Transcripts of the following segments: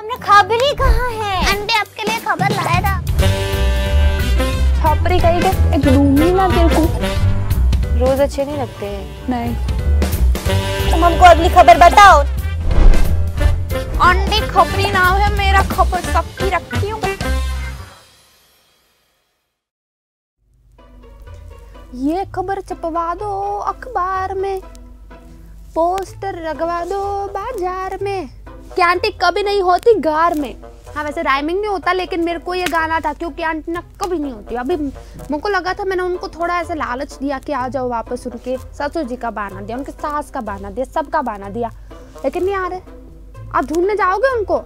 हमने खबरी कहाँ है? आंटी आपके लिए खबर लाया था। छापरी कहीं के एक रूमी ना तेरे को रोज अच्छे नहीं लगते हैं। नहीं, तुम हमको अगली खबर बताओ। आंटी खबरी नाम है मेरा, खबर सबकी रखती हूँ। ये खबर छपवा दो अखबार में, पोस्टर लगवा दो बाजार में। क्या आंटी कभी नहीं होती गार में? हाँ वैसे राइमिंग नहीं होता, लेकिन मेरे को ये गाना था क्योंकि आंटी ना कभी नहीं होती। अभी मेरे को लगा था, मैंने उनको थोड़ा ऐसे लालच दिया कि आ जाओ वापस। उनके ससुर जी का बहाना दिया, उनके सास का बहाना दिया, सबका बहाना दिया, लेकिन नहीं आ रहे। आप ढूंढने जाओगे उनको?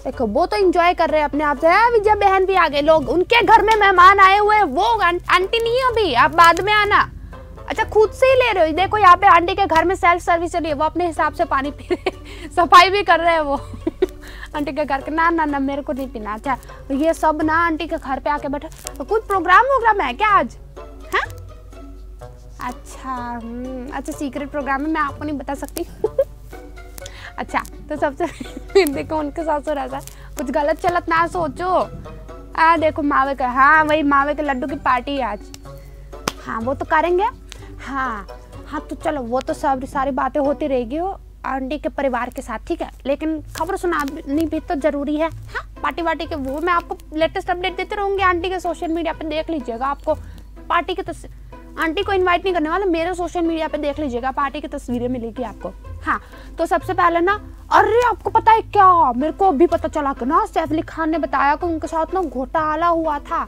देखो वो तो एंजॉय कर रहे हैं अपने आप से। विजय बहन भी आ गए, लोग उनके घर में मेहमान आए हुए, वो आंटी नहीं है अभी, आप बाद में आना। अच्छा खुद से ही ले रहे हो? देखो यहाँ पे आंटी के घर में सेल्फ सर्विस चली है, वो अपने हिसाब से पानी पी रहे, सफाई भी कर रहे हैं वो आंटी के घर के। ना ना ना मेरे को नहीं पीना। अच्छा ये सब ना आंटी के घर पे आके बैठे, तो कुछ प्रोग्राम है क्या आज? हाँ अच्छा सीक्रेट प्रोग्राम है, मैं आपको नहीं बता सकती अच्छा तो सबसे देखो उनके ससुर ऐसा कुछ गलत चलत ना सोचो। देखो मावे का, हाँ वही मावे के लड्डू की पार्टी है आज। हाँ वो तो करेंगे। हाँ तो चलो वो तो सब सारी बातें होती रहेगी वो आंटी के परिवार के साथ, ठीक है। लेकिन खबर सुनानी भी तो जरूरी है। हाँ पार्टी वार्टी के वो मैं आपको लेटेस्ट अपडेट देते रहूंगी आंटी के सोशल मीडिया पे, देख लीजिएगा। आपको पार्टी के आंटी को इनवाइट नहीं करने वाला, मेरे सोशल मीडिया पे देख लीजिएगा, पार्टी की तस्वीरें मिलेगी आपको। हाँ तो सबसे पहले ना, अरे आपको पता है क्या, मेरे को अभी पता चला कि ना सैफ अली खान ने बताया कि उनके साथ ना घोटाला हुआ था।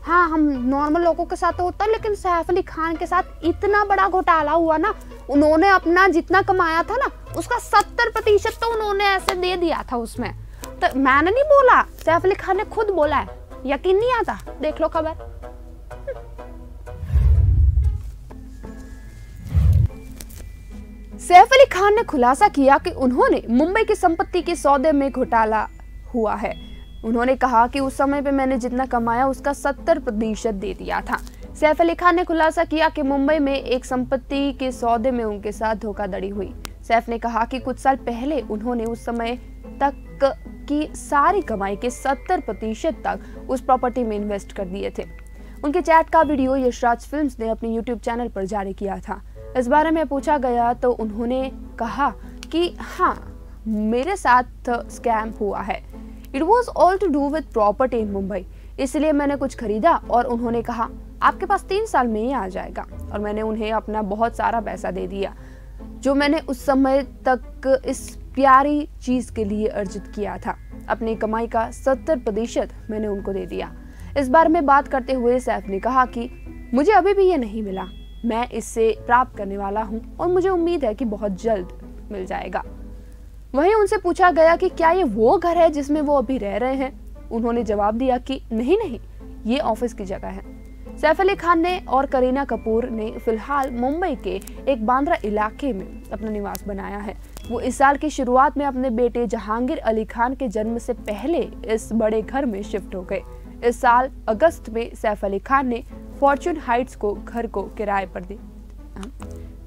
हाँ हम नॉर्मल लोगों के साथ तो होता है, लेकिन सैफ अली खान के साथ इतना बड़ा घोटाला हुआ ना, उन्होंने अपना जितना कमाया था ना उसका 70% तो उन्होंने ऐसे दे दिया था उसमें। तो मैंने नहीं बोला, सैफ अली खान ने खुद बोला है, यकीन नहीं आता? देख लो खबर। सैफ अली खान ने खुलासा किया कि उन्होंने मुंबई की संपत्ति के सौदे में घोटाला हुआ है। उन्होंने कहा कि उस समय पे मैंने जितना कमाया उसका 70% दे दिया था। सैफ अली खान ने खुलासा किया कि मुंबई में एक संपत्ति के सौदे में उनके साथ धोखाधड़ी हुई। सैफ ने कहा कि कुछ साल पहले उन्होंने उस समय तक की सारी कमाई के 70% तक उस प्रॉपर्टी में इन्वेस्ट कर दिए थे। उनके चैट का वीडियो यशराज फिल्म्स ने अपने यूट्यूब चैनल पर जारी किया था। इस बारे में पूछा गया तो उन्होंने कहा कि हाँ मेरे साथ स्कैम हुआ है। It was all to do with property in Mumbai, इसलिए मैंने कुछ खरीदा और उन्होंने कहा आपके पास 3 साल में ही आ जाएगा, और मैंने उन्हें अपना बहुत सारा पैसा दे दिया जो मैंने उस समय तक इस प्यारी चीज के लिए अर्जित किया था। अपनी कमाई का 70% मैंने उनको दे दिया। इस बारे में बात करते हुए सैफ ने कहा कि मुझे अभी भी ये नहीं मिला, मैं इससे प्राप्त करने वाला हूँ और मुझे उम्मीद है कि बहुत जल्द मिल जाएगा। वहीं उनसे पूछा गया कि क्या ये वो घर है जिसमें वो अभी रह रहे हैं। उन्होंने जवाब दिया कि नहीं ये ऑफिस की जगह है। सैफ अली खान ने और करीना कपूर ने फिलहाल मुंबई के एक बांद्रा इलाके में अपना निवास बनाया है। वो इस साल की शुरुआत में अपने बेटे जहांगीर अली खान के जन्म से पहले इस बड़े घर में शिफ्ट हो गए। इस साल अगस्त में सैफ अली खान ने फॉर्च्यून हाइट्स को घर को किराए पर दिया।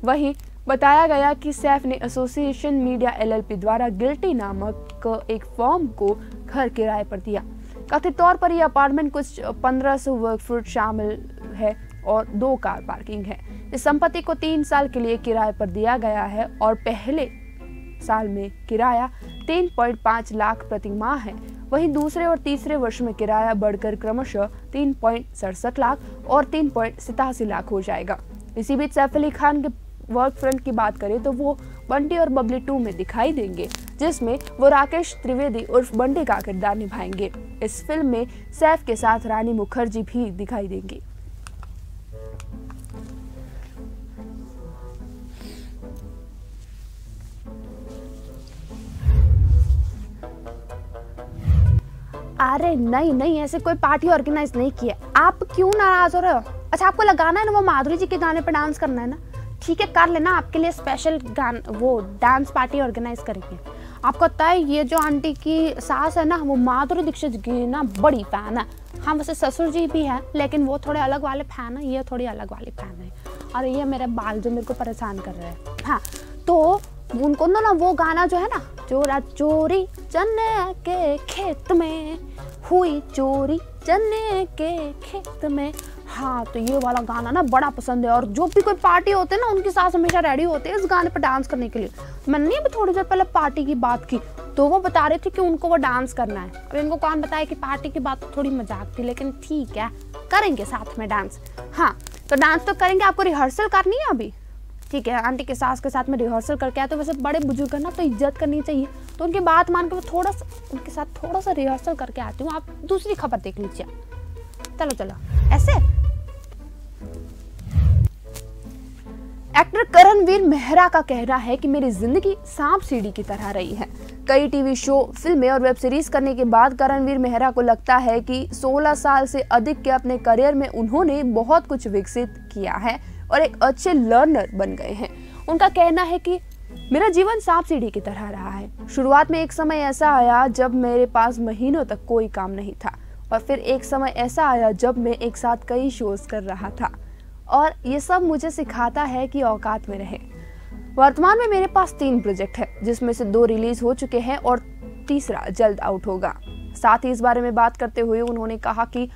वहीं बताया गया कि सैफ ने एसोसिएशन मीडिया LLP द्वारा गिल्टी नामक एक फर्म को घर किराए पर दिया। कथित तौर पर यह अपार्टमेंट कुछ 1500 वर्ग फुट शामिल है और 2 कार पार्किंग है। इस संपत्ति को 3 साल के लिए किराए पर दिया गया है और पहले साल में किराया 3.5 लाख प्रति माह है। वहीं दूसरे और तीसरे वर्ष में किराया बढ़कर क्रमशः 3.67 लाख और 3.87 लाख हो जाएगा। इसी बीच सैफ अली खान के वर्क फ्रंट की बात करें तो वो बंटी और बबली 2 में दिखाई देंगे, जिसमें वो राकेश त्रिवेदी उर्फ बंटी का किरदार निभाएंगे। इस फिल्म में सैफ के साथ रानी मुखर्जी भी दिखाई देंगी। अरे नहीं ऐसे कोई पार्टी ऑर्गेनाइज नहीं किया। आप क्यों नाराज हो रहे हो? अच्छा आपको लगाना है ना वो माधुरी जी के गाने पे डांस करना है ना, ठीक है कर लेना, आपके लिए स्पेशल वो डांस पार्टी ऑर्गेनाइज करेंगे। आपको पता है ये जो आंटी की सास है ना, वो माधुरी दीक्षित की ना बड़ी फैन है। हाँ वैसे ससुर जी भी है, लेकिन वो थोड़े अलग वाले फैन है, ये थोड़ी अलग वाली फैन है। और ये मेरे बाल जो मेरे को परेशान कर रहे हैं। हाँ तो उनको ना वो गाना जो है ना चोरा चोरी चने के खेत में हुई चोरी चने के खेत में। हाँ, तो ये वाला गाना ना बड़ा पसंद है और जो भी कोई पार्टी होते हैं ना उनकी सास हमेशा रेडी होते हैं इस गाने पर डांस करने के लिए। मैंने अभी थोड़ी देर पहले पार्टी की बात की तो वो बता रहे थे कि उनको वो डांस करना है। अब इनको कौन बताया कि पार्टी की बात थोड़ी मजाक थी, लेकिन ठीक है करेंगे साथ में डांस। हाँ, तो डांस तो करेंगे, आपको रिहर्सल करनी है अभी, ठीक है। आंटी के सास के साथ में रिहर्सल करके आए तो वैसे बड़े बुजुर्ग है ना तो इज्जत करनी चाहिए, तो उनकी बात मान के थोड़ा सा उनके साथ थोड़ा सा रिहर्सल करके आती हूँ। आप दूसरी खबर देख लीजिए। चलो चलो ऐसे। एक्टर करणवीर मेहरा का कहना है कि मेरी जिंदगी सांप सीढ़ी की तरह रही है। कई टीवी शो, फिल्में और वेब सीरीज करने के बाद करणवीर मेहरा को लगता है कि 16 साल से अधिक के अपने करियर में उन्होंने बहुत कुछ विकसित किया है और एक अच्छे लर्नर बन गए हैं। उनका कहना है कि मेरा जीवन सांप सीढ़ी की तरह रहा है। शुरुआत में एक समय ऐसा आया जब मेरे पास महीनों तक कोई काम नहीं था और फिर एक समय ऐसा आया जब मैं एक साथ कई शोज कर रहा था और ये सब मुझे सिखाता है कि औकात में रहे। वर्तमान में मेरे पास 3 प्रोजेक्ट है जिसमें से 2 रिलीज हो चुके हैं और तीसरा जल्द आउट होगा। साथ ही इस बारे में बात करते हुए उन्होंने कहा कि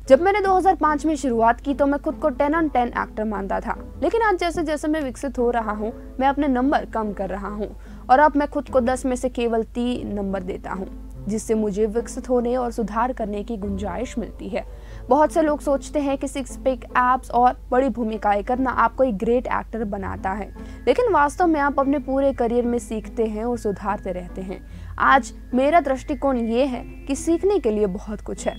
जब मैंने 2005 में शुरुआत की तो मैं खुद को 10 on 10 एक्टर मानता था, लेकिन आज जैसे जैसे मैं विकसित हो रहा हूँ मैं अपने नंबर कम कर रहा हूँ और अब मैं खुद को 10 में से केवल 3 नंबर देता हूँ, जिससे मुझे विकसित होने और सुधार करने की गुंजाइश मिलती है। बहुत से लोग सोचते हैं कि 6 पैक एब्स और बड़ी भूमिकाएं करना आपको एक ग्रेट एक्टर बनाता है, लेकिन वास्तव में आप अपने पूरे करियर में सीखते हैं और सुधारते रहते हैं। आज मेरा दृष्टिकोण ये है कि सीखने के लिए बहुत कुछ है।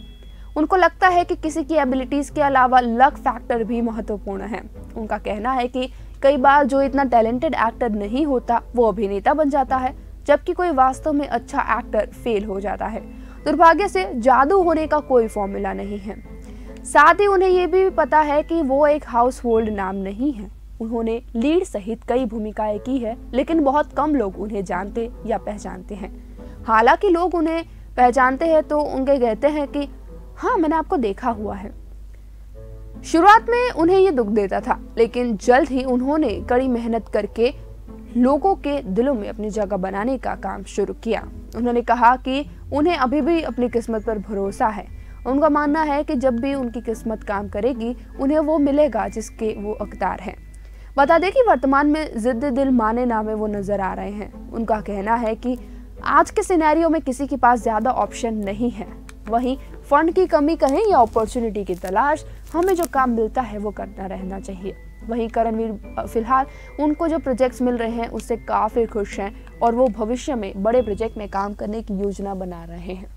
उनको लगता है कि किसी की एबिलिटीज के अलावा लक फैक्टर भी महत्वपूर्ण है। उनका कहना है कि कई बार जो इतना टैलेंटेड एक्टर नहीं होता वो अभिनेता बन जाता है, जबकि कोई वास्तव में अच्छा एक्टर फेल हो जाता है। दुर्भाग्य से जादू होने का कोई फॉर्मूला नहीं है। साथ ही उन्हें ये भी पता है कि वो एक हाउस होल्ड नाम नहीं है। उन्होंने लीड सहित कई भूमिकाएं की है, लेकिन बहुत कम लोग उन्हें जानते या पहचानते हैं। हालांकि लोग उन्हें पहचानते हैं तो उनके कहते हैं कि हाँ, मैंने आपको देखा हुआ है। शुरुआत में उन्हें ये दुख देता था, लेकिन जल्द ही उन्होंने कड़ी मेहनत करके लोगों के दिलों में अपनी जगह बनाने का काम शुरू किया। उन्होंने कहा कि उन्हें अभी भी अपनी किस्मत पर भरोसा है। उनका मानना है कि जब भी उनकी किस्मत काम करेगी उन्हें वो मिलेगा जिसके वो हकदार हैं। बता दें कि वर्तमान में जिद्द दिल माने नामे वो नजर आ रहे हैं। उनका कहना है कि आज के सिनेरियो में किसी के पास ज्यादा ऑप्शन नहीं है। वहीं फंड की कमी कहें या अपॉर्चुनिटी की तलाश, हमें जो काम मिलता है वो करना रहना चाहिए। वहीं करणवीर फिलहाल उनको जो प्रोजेक्ट्स मिल रहे हैं उससे काफी खुश हैं और वो भविष्य में बड़े प्रोजेक्ट में काम करने की योजना बना रहे हैं।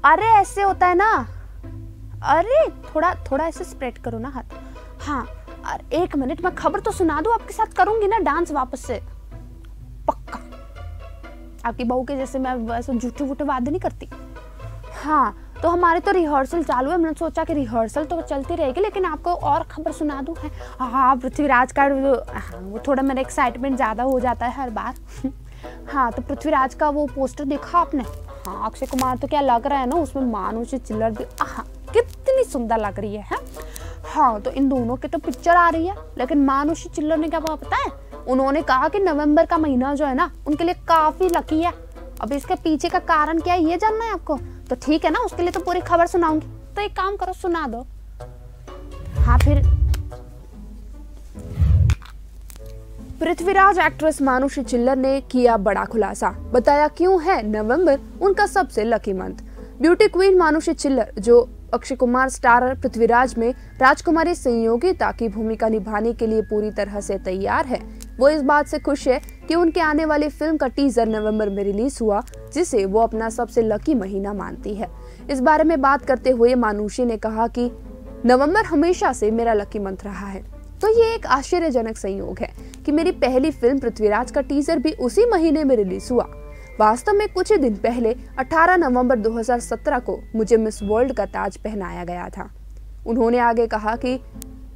अरे ऐसे होता है ना, अरे थोड़ा थोड़ा ऐसे स्प्रेड करो ना हाथ। हाँ, और 1 मिनट मैं खबर तो सुना दूं, आपके साथ करूंगी ना डांस वापस से, पक्का। आपकी बहू के जैसे मैं वैसे झूठे वूठे वादे नहीं करती। हाँ, तो हमारे तो रिहर्सल चालू है। मैंने सोचा कि रिहर्सल तो चलती रहेगी, लेकिन आपको और खबर सुना दूं है। हाँ, पृथ्वीराज का वो थोड़ा मेरा एक्साइटमेंट ज़्यादा हो जाता है हर बार। हाँ, तो पृथ्वीराज का वो पोस्टर देखा आपने? हाँ, अक्षय कुमार तो क्या लग रहा है ना उसमें, मानुषी चिल्लर भी कितनी सुंदर लग रही है। हाँ, तो इन दोनों की तो पिक्चर आ रही है, लेकिन मानुषी चिल्लर ने क्या पता है, उन्होंने कहा कि नवंबर का महीना जो है ना उनके लिए काफी लकी है। अब इसके पीछे का कारण क्या है ये जानना है आपको? तो ठीक है ना, उसके लिए तो पूरी खबर सुनाऊंगी। तो एक काम करो, सुना दो। हाँ, फिर पृथ्वीराज एक्ट्रेस मानुषी चिल्लर ने किया बड़ा खुलासा, बताया क्यों है नवंबर उनका सबसे लकी मंथ। ब्यूटी क्वीन मानुषी चिल्लर, जो अक्षय कुमार स्टारर पृथ्वीराज में राजकुमारी संयोगिता की भूमिका निभाने के लिए पूरी तरह से तैयार है, वो इस बात से खुश है कि उनके आने वाली फिल्म का टीजर नवंबर में रिलीज हुआ, जिसे वो अपना सबसे लकी महीना मानती है। इस बारे में बात करते हुए मानुषी ने कहा कि नवंबर हमेशा से मेरा लकी मंथ रहा है, तो ये एक आश्चर्यजनक संयोग है कि मेरी पहली फिल्म पृथ्वीराज का टीजर भी उसी महीने में रिलीज हुआ। वास्तव में कुछ ही दिन पहले 18 नवंबर 2017 को मुझे मिस वर्ल्ड का ताज पहनाया गया था। उन्होंने आगे कहा कि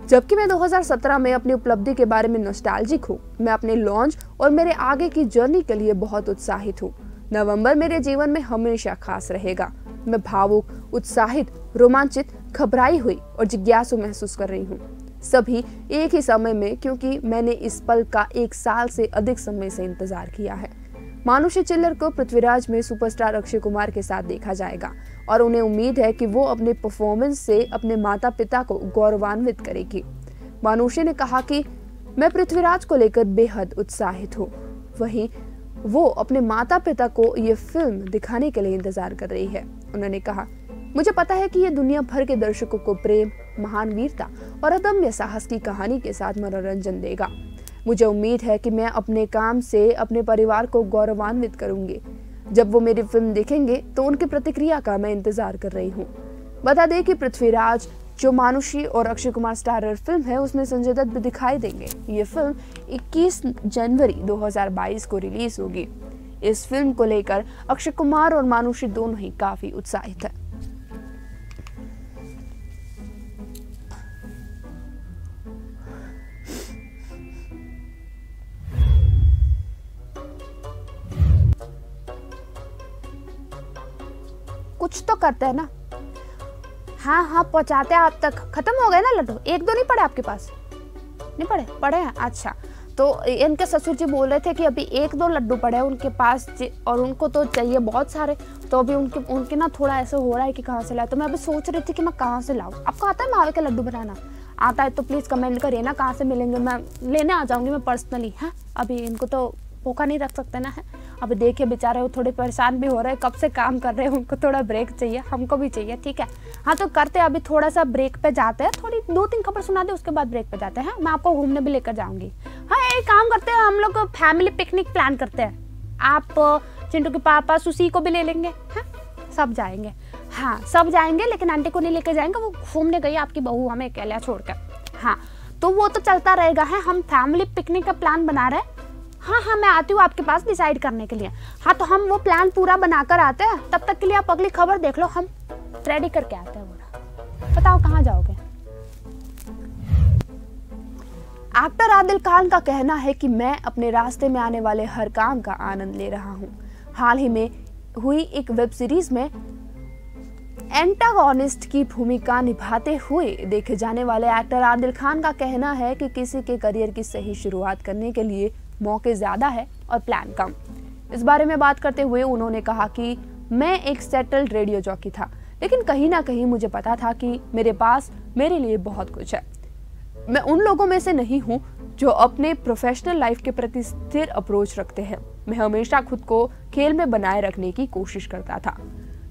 जबकि मैं 2017 में अपनी उपलब्धि के बारे में नॉस्टैल्जिक हूँ, मैं अपने लॉन्च और मेरे आगे की जर्नी के लिए बहुत उत्साहित हूँ। नवंबर मेरे जीवन में हमेशा खास रहेगा। मैं भावुक उत्साहित, रोमांचित, घबराई हुई और जिज्ञासु महसूस कर रही हूँ, सभी एक ही समय में, क्योंकि मैंने इस पल का 1 साल से अधिक समय से इंतजार किया है। मानुषी चिल्लर को पृथ्वीराज में सुपरस्टार अक्षय कुमार के साथ देखा जाएगा और उन्हें उम्मीद है कि वो अपने परफॉर्मेंस से अपने माता पिता को गौरवान्वित करेगी। मानुषी ने कहा कि मैं पृथ्वीराज को लेकर बेहद उत्साहित हूँ। वहीं वो अपने माता पिता को ये फिल्म दिखाने के लिए इंतजार कर रही है। उन्होंने कहा, मुझे पता है कि ये दुनिया भर के दर्शकों को प्रेम, महान वीरता और अदम्य साहस की कहानी के साथ मनोरंजन देगा। मुझे उम्मीद है कि मैं अपने काम से अपने परिवार को गौरवान्वित करूंगी। जब वो मेरी फिल्म देखेंगे तो उनकी प्रतिक्रिया का मैं इंतजार कर रही हूँ। बता दें कि पृथ्वीराज, जो मानुषी और अक्षय कुमार स्टारर फिल्म है, उसमें संजय दत्त भी दिखाई देंगे। ये फिल्म 21 जनवरी 2022 को रिलीज होगी। इस फिल्म को लेकर अक्षय कुमार और मानुषी दोनों ही काफी उत्साहित है। कुछ तो करते हैं ना। हाँ, पहुंचाते हैं आप तक। खत्म हो गए ना लड्डू? 1-2 नहीं पड़े आपके पास? नहीं पड़े हैं? अच्छा, तो इनके ससुर जी बोल रहे थे कि अभी 1-2 लड्डू पड़े हैं उनके पास और उनको तो चाहिए बहुत सारे। तो अभी उनके ना थोड़ा ऐसा हो रहा है कि कहाँ से लाए। तो मैं अभी सोच रही थी कि मैं कहाँ से लाऊं। आपको आता है मावे के लड्डू बनाना? आता है तो प्लीज कमेंट करिए ना, कहाँ से मिलेंगे। मैं लेने आ जाऊंगी मैं पर्सनली। हाँ, अभी इनको तो भूखा नहीं रख सकते ना है। अब देखिए बेचारे वो थोड़े परेशान भी हो रहे हैं, कब से काम कर रहे हैं, उनको थोड़ा ब्रेक चाहिए, हमको भी चाहिए। ठीक है, हाँ तो करते हैं, अभी थोड़ा सा ब्रेक पे जाते हैं। थोड़ी 2-3 खबर सुना दे, उसके बाद ब्रेक पे जाते हैं। मैं आपको घूमने भी लेकर जाऊंगी। हाँ, एक काम करते हैं, हम लोग फैमिली पिकनिक प्लान करते हैं। आप चिंटू के पापा सुशी को भी ले लेंगे। हाँ, सब जाएंगे। हाँ, सब जाएंगे, लेकिन आंटी को नहीं लेकर जाएंगे, वो घूमने गई आपकी बहू हमें अकेला छोड़कर। हाँ, तो वो तो चलता रहेगा है। हम फैमिली पिकनिक का प्लान बना रहे हैं। हाँ, मैं आती हूँ आपके पास डिसाइड करने के लिए। हाँ, तो हम वो प्लान पूरा बनाकर आते हैं। तब तक के लिए आप अगली खबर देख लो, हम रेडी करके आते हैं पूरा। बताओ कहाँ जाओगे? एक्टर आदिल खान का कहना है कि मैं अपने रास्ते में आने वाले हर काम का आनंद ले रहा हूँ। हाल ही में हुई एक वेब सीरीज में एंटागोनिस्ट की भूमिका निभाते हुए देखे जाने वाले एक्टर आदिल खान का कहना है कि किसी के करियर की सही शुरुआत करने के लिए मौके ज्यादा है और प्लान कम। इस बारे में बात करते हुए उन्होंने कहा कि मैं एक सेटल्ड रेडियो जॉकी था, लेकिन कहीं ना कहीं मुझे पता था कि मेरे पास मेरे लिए बहुत कुछ है। मैं उन लोगों में से नहीं हूँ जो अपने प्रोफेशनल लाइफ के प्रति स्थिर अप्रोच रखते हैं। मैं हमेशा खुद को खेल में बनाए रखने की कोशिश करता था।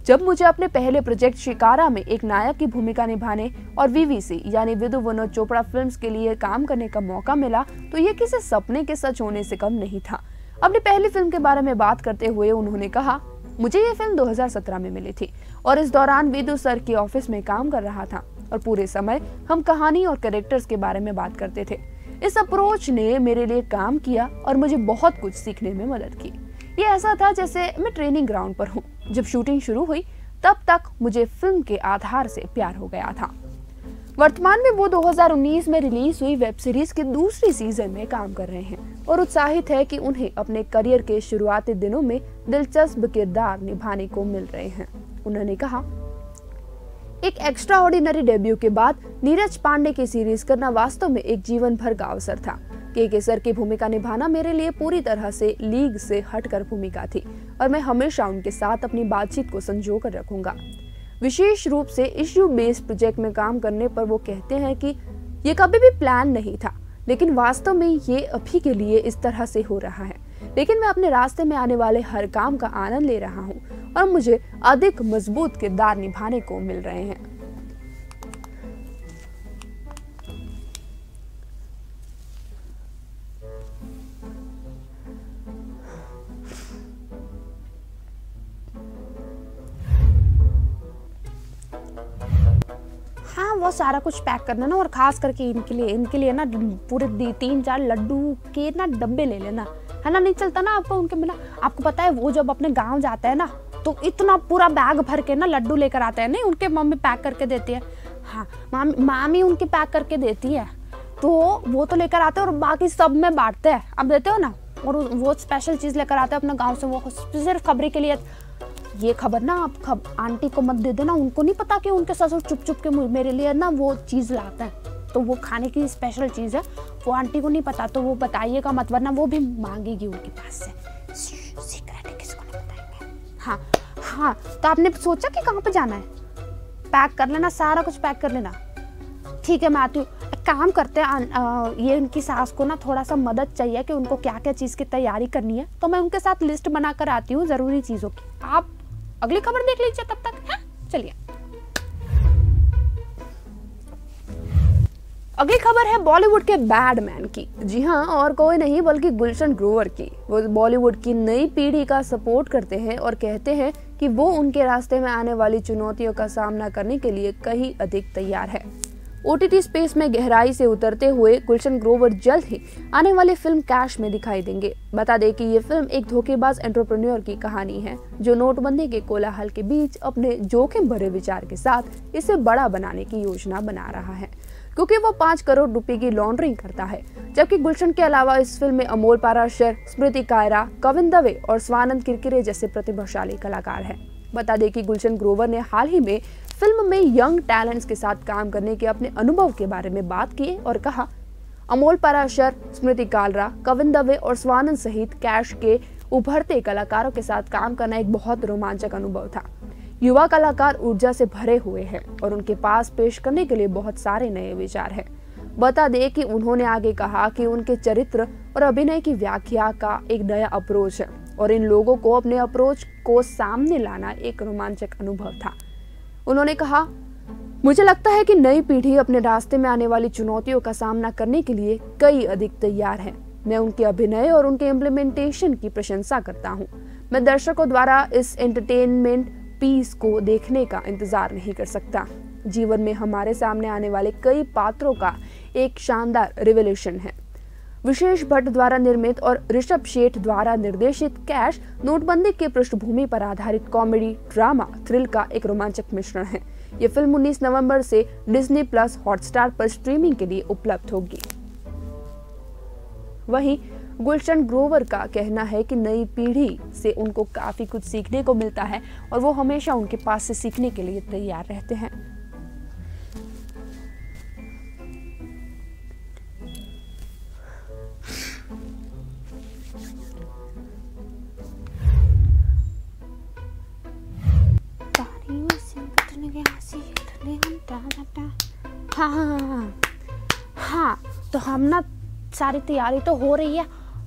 जब मुझे अपने पहले प्रोजेक्ट शिकारा में एक नायक की भूमिका निभाने और वीवीसी यानी विधु विनोद चोपड़ा फिल्म्स के लिए काम करने का मौका मिला, तो ये किसी सपने के सच होने से कम नहीं था। अपनी पहली फिल्म के बारे में बात करते हुए उन्होंने कहा, मुझे ये फिल्म 2017 में मिली थी और इस दौरान विधु सर के ऑफिस में काम कर रहा था और पूरे समय हम कहानी और कैरेक्टर्स के बारे में बात करते थे। इस अप्रोच ने मेरे लिए काम किया और मुझे बहुत कुछ सीखने में मदद की। ये ऐसा था जैसे मैं ट्रेनिंग ग्राउंड पर हूँ। जब शूटिंग शुरू हुई तब तक मुझे फिल्म के आधार से प्यार हो गया था। वर्तमान में वो 2019 में रिलीज हुई वेब सीरीज के दूसरी सीजन में काम कर रहे हैं और उत्साहित है कि उन्हें अपने करियर के शुरुआती दिनों में दिलचस्प किरदार निभाने को मिल रहे हैं। उन्होंने कहा, एक एक्स्ट्राऑर्डिनरी डेब्यू के बाद नीरज पांडे की सीरीज करना वास्तव में एक जीवन भर का अवसर था। के सर की भूमिका निभाना मेरे लिए पूरी तरह से लीग से हटकर भूमिका थी और मैं हमेशा उनके साथ अपनी बातचीत को संजो कर रखूंगा। विशेष रूप से इश्यू बेस्ड प्रोजेक्ट में काम करने पर वो कहते हैं कि ये कभी भी प्लान नहीं था, लेकिन वास्तव में ये अभी के लिए इस तरह से हो रहा है। लेकिन मैं अपने रास्ते में आने वाले हर काम का आनंद ले रहा हूँ और मुझे अधिक मजबूत किरदार निभाने को मिल रहे हैं। हाँ, वो सारा कुछ पैक करना ना, और खास करके इनके लिए ना पूरे 3-4 लड्डू के ना डब्बे ले लेना, है ना। नहीं चलता ना आपको उनके बिना। आपको पता है वो जब अपने गांव जाते हैं ना तो इतना पूरा बैग भर के ना लड्डू लेकर आते हैं। नहीं, उनके मम्मी पैक करके देती है। हाँ, मामी उनकी पैक करके देती है, तो वो तो लेकर आते हैं और बाकी सब में बांटते हैं। अब देते हो ना, और वो स्पेशल चीज लेकर आते हैं अपने गाँव से, वो सिर्फ खबरी के लिए। ये खबर ना आप आंटी को मत दे देना, उनको नहीं पता कि उनके ससुर चुप चुप के मेरे लिए ना वो चीज़ लाते हैं, तो वो खाने की स्पेशल चीज़ है, वो आंटी को नहीं पता, तो वो बताइएगा मत, वरना वो भी मांगेगी उनके पास से। सीक्रेट है, किसी को नहीं बताएंगे। हाँ हाँ, तो आपने सोचा कि कहाँ पे जाना है? पैक कर लेना, सारा कुछ पैक कर लेना। ठीक है, मैं आती हूँ। एक काम करते हैं, ये उनकी सास को ना थोड़ा सा मदद चाहिए कि उनको क्या क्या चीज़ की तैयारी करनी है, तो मैं उनके साथ लिस्ट बनाकर आती हूँ ज़रूरी चीज़ों की। आप अगली खबर देख लीजिए तब तक। है, चलिए। अगली खबर है बॉलीवुड के बैडमैन की। जी हाँ, और कोई नहीं बल्कि गुलशन ग्रोवर की। वो बॉलीवुड की नई पीढ़ी का सपोर्ट करते हैं और कहते हैं कि वो उनके रास्ते में आने वाली चुनौतियों का सामना करने के लिए कहीं अधिक तैयार है। OTT स्पेस में गहराई से उतरते हुए गुलशन ग्रोवर जल्द ही आने वाली फिल्म कैश में दिखाई देंगे। बता दें कि ये फिल्म एक धोखेबाज एंटरप्रेन्योर की कहानी है जो नोटबंदी के कोलाहल के बीच अपने जोखिम भरे विचार के साथ इसे बड़ा बनाने की योजना बना रहा है, क्योंकि वो 5 करोड़ रुपए की लॉन्ड्रिंग करता है। जबकि गुलशन के अलावा इस फिल्म में अमोल पाराशर, स्मृति कायरा, कविन दवे और स्वानंद किरकिरे जैसे प्रतिभाशाली कलाकार हैं। बता दें कि गुलशन ग्रोवर ने हाल ही में फिल्म में यंग टैलेंट्स के साथ काम करने के अपने अनुभव के बारे में बात की और कहा, अमोल पाराशर, स्मृति कायरा, कविन दवे और स्वानंद सहित कैश के उभरते कलाकारों के साथ काम करना एक बहुत रोमांचक अनुभव था। युवा कलाकार ऊर्जा से भरे हुए हैं और उनके पास पेश करने के लिए बहुत सारे नए विचार हैं। बता दें कि उन्होंने आगे कहा कि उनके चरित्र और अभिनय की व्याख्या का एक नया अप्रोच है और इन लोगों को अपने अप्रोच को सामने लाना एक रोमांचक अनुभव था। उन्होंने कहा, मुझे लगता है कि नई पीढ़ी अपने रास्ते में आने वाली चुनौतियों का सामना करने के लिए कई अधिक तैयार है। मैं उनके अभिनय और उनके इम्प्लीमेंटेशन की प्रशंसा करता हूँ। मैं दर्शकों द्वारा इस एंटरटेनमेंट पीस को देखने का इंतजार नहीं कर सकता। जीवन में हमारे सामने आने वाले कई पात्रों का एक शानदार रिवोल्यूशन है। विशेष भट्ट द्वारा निर्मित और ऋषभ शेठ द्वारा निर्देशित कैश नोटबंदी के पृष्ठभूमि पर आधारित कॉमेडी ड्रामा थ्रिल का एक रोमांचक मिश्रण है। ये फिल्म 19 नवंबर से डिज्नी प्लस हॉटस्टार पर स्ट्रीमिंग के लिए उपलब्ध होगी। वहीं गुलशन ग्रोवर का कहना है कि नई पीढ़ी से उनको काफी कुछ सीखने को मिलता है और वो हमेशा उनके पास से सीखने के लिए तैयार रहते हैं। हाँ, तो हम ना सारी तैयारी तो हो रही है,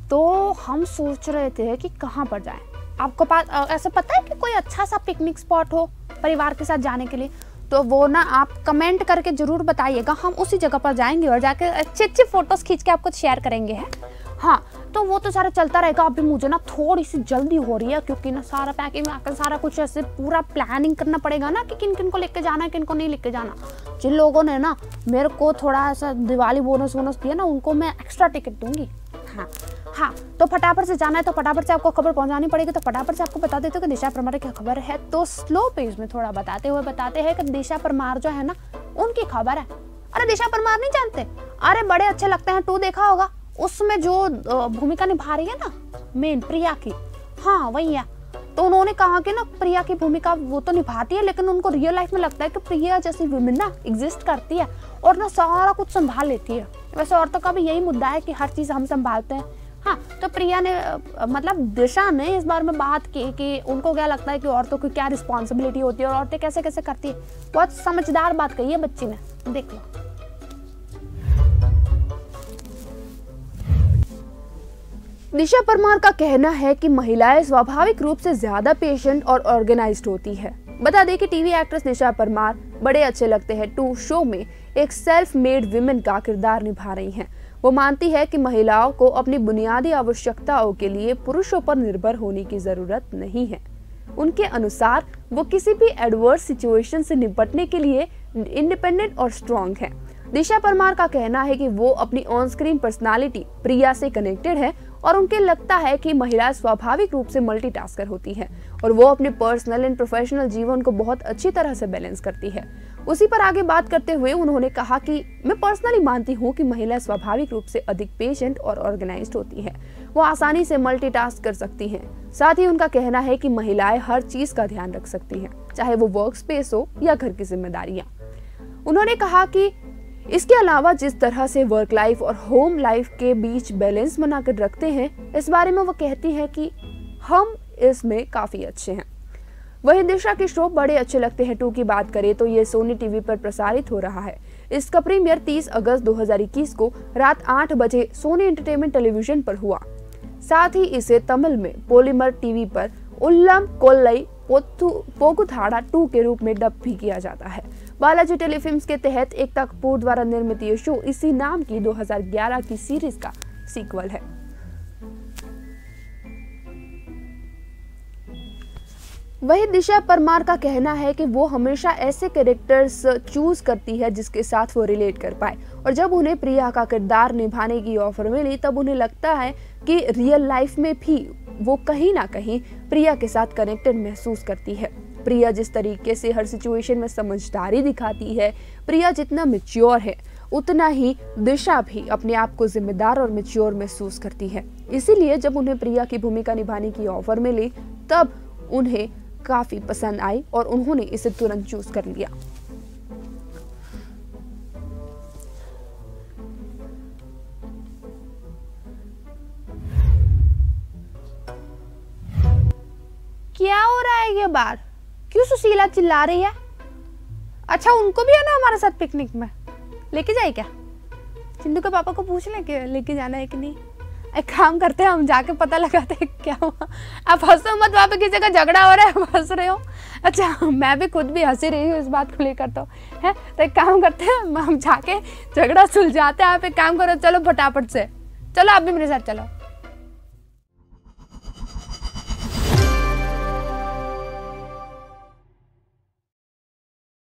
तो हम सोच रहे थे कि कहाँ पर जाएं। आपको पास ऐसा पता है कि कोई अच्छा सा पिकनिक स्पॉट हो परिवार के साथ जाने के लिए? तो वो ना आप कमेंट करके जरूर बताइएगा, हम उसी जगह पर जाएंगे और जाके अच्छे अच्छे फोटोज खींच के आपको शेयर करेंगे। है हाँ, तो वो तो सारा चलता रहेगा। अभी मुझे ना थोड़ी सी जल्दी हो रही है क्योंकि ना सारा पैकिंग आकर सारा कुछ ऐसे पूरा प्लानिंग करना पड़ेगा ना कि किन किन को लेके जाना है, किन को नहीं लेके जाना। जिन लोगों ने ना मेरे को थोड़ा ऐसा दिवाली बोनस दिया ना, उनको मैं एक्स्ट्रा टिकट दूंगी। हाँ, तो फटाफट से जाना है, तो फटाफट से आपको खबर पहुंचानी पड़ेगी। तो फटाफट से आपको बता देते हो कि दिशा परमार की खबर है। तो स्लो पेज में थोड़ा बताते हैं कि दिशा परमार जो है ना, उनकी खबर है। अरे दिशा परमार नहीं जानते? अरे बड़े अच्छे लगते हैं, 2 देखा होगा, उसमें जो भूमिका निभा रही है ना मेन प्रिया की, हाँ वही है। तो उन्होंने कहा कि ना प्रिया की भूमिका वो तो निभाती है, लेकिन उनको रियल लाइफ में लगता है कि प्रिया जैसी वुमेन ना एग्जिस्ट करती है और ना सारा कुछ संभाल लेती है। वैसे औरतों का भी यही मुद्दा है कि हर चीज हम संभालते हैं। हाँ, तो प्रिया ने मतलब दिशा ने इस बारे में बात की कि उनको क्या लगता है कि औरतों की क्या रिस्पॉन्सिबिलिटी होती है और औरतें कैसे कैसे करती है। बहुत समझदार बात कही है बच्ची ने, देख लो। दिशा परमार का कहना है कि महिलाएं स्वाभाविक रूप से ज्यादा पेशेंट और ऑर्गेनाइज्ड होती है। बता दें कि टीवी एक्ट्रेस दिशा परमार बड़े अच्छे लगते हैं 2 शो में एक सेल्फ मेड विमेन का किरदार निभा रही हैं। वो मानती है कि महिलाओं को अपनी बुनियादी आवश्यकताओं के लिए पुरुषों पर निर्भर होने की जरूरत नहीं है। उनके अनुसार वो किसी भी एडवर्स सिचुएशन से निपटने के लिए इंडिपेंडेंट और स्ट्रॉन्ग है। दिशा परमार का कहना है कि वो अपनी ऑन स्क्रीन पर्सनालिटी प्रिया से कनेक्टेड है और उनके लगता है कि महिला स्वाभाविक रूप से मल्टीटास्कर होती है और वो अपने पर्सनल एंड प्रोफेशनल जीवन को बहुत अच्छी तरह से बैलेंस करती है। उसी पर आगे बात करते हुए उन्होंने कहा कि मैं पर्सनली मानती हूँ कि महिला स्वाभाविक रूप से अधिक पेशेंट और ऑर्गेनाइज्ड होती है। वो आसानी से मल्टीटास्क कर सकती हैं। साथ ही उनका कहना है कि महिलाएं हर चीज का ध्यान रख सकती हैं, चाहे वो वर्क स्पेस हो या घर की जिम्मेदारियां। उन्होंने कहा कि इसके अलावा जिस तरह से वर्क लाइफ और होम लाइफ के बीच बैलेंस बनाकर रखते हैं, इस बारे में वो कहती हैं कि हम इसमें काफी अच्छे हैं। वहीं दिशा के शो बड़े अच्छे लगते हैं 2 की बात करें तो ये सोनी टीवी पर प्रसारित हो रहा है। इसका प्रीमियर 30 अगस्त 2021 को रात 8 बजे सोनी एंटरटेनमेंट टेलीविजन पर हुआ। साथ ही इसे तमिल में पॉलीमर टीवी पर उल्लम कोल्लई पोकुथाड़ा 2 के रूप में डब भी किया जाता है। बालाजी टेलीफिल्म्स के तहत एकता कपूर द्वारा निर्मित ये शो इसी नाम की 2011 की सीरीज का सीक्वल है। वही दिशा परमार का कहना है कि वो हमेशा ऐसे कैरेक्टर्स चूज करती है जिसके साथ वो रिलेट कर पाए, और जब उन्हें प्रिया का किरदार निभाने की ऑफर मिली तब उन्हें लगता है कि रियल लाइफ में भी वो कहीं ना कहीं प्रिया के साथ कनेक्टेड महसूस करती है। प्रिया जिस तरीके से हर सिचुएशन में समझदारी दिखाती है, प्रिया जितना मैच्योर है उतना ही दिशा भी अपने आप को जिम्मेदार और मैच्योर महसूस करती है। इसीलिए जब उन्हें प्रिया की भूमिका निभाने की ऑफर मिली तब उन्हें काफी पसंद आई और उन्होंने इसे तुरंत चूज कर लिया। क्या हो रहा है ये बार? क्यों सुशीला चिल्ला रही है? अच्छा, उनको भी आना हमारे साथ पिकनिक में? लेके जाए क्या? चिंटू के पापा को पूछ लें कि लेके जाना है कि नहीं। एक काम करते हैं, हम जाके पता लगाते हैं क्या हुआ। आप हंसो मत, वहाँ पे किसी का झगड़ा हो रहा है, हंस रहे हो। अच्छा, मैं भी खुद भी हंसी रही हूँ इस बात को लेकर तो है। तो एक काम करते हैं, हम जाके झगड़ा सुलझाते हैं। आप एक काम करो, चलो फटाफट से चलो, आप भी मेरे साथ चलो।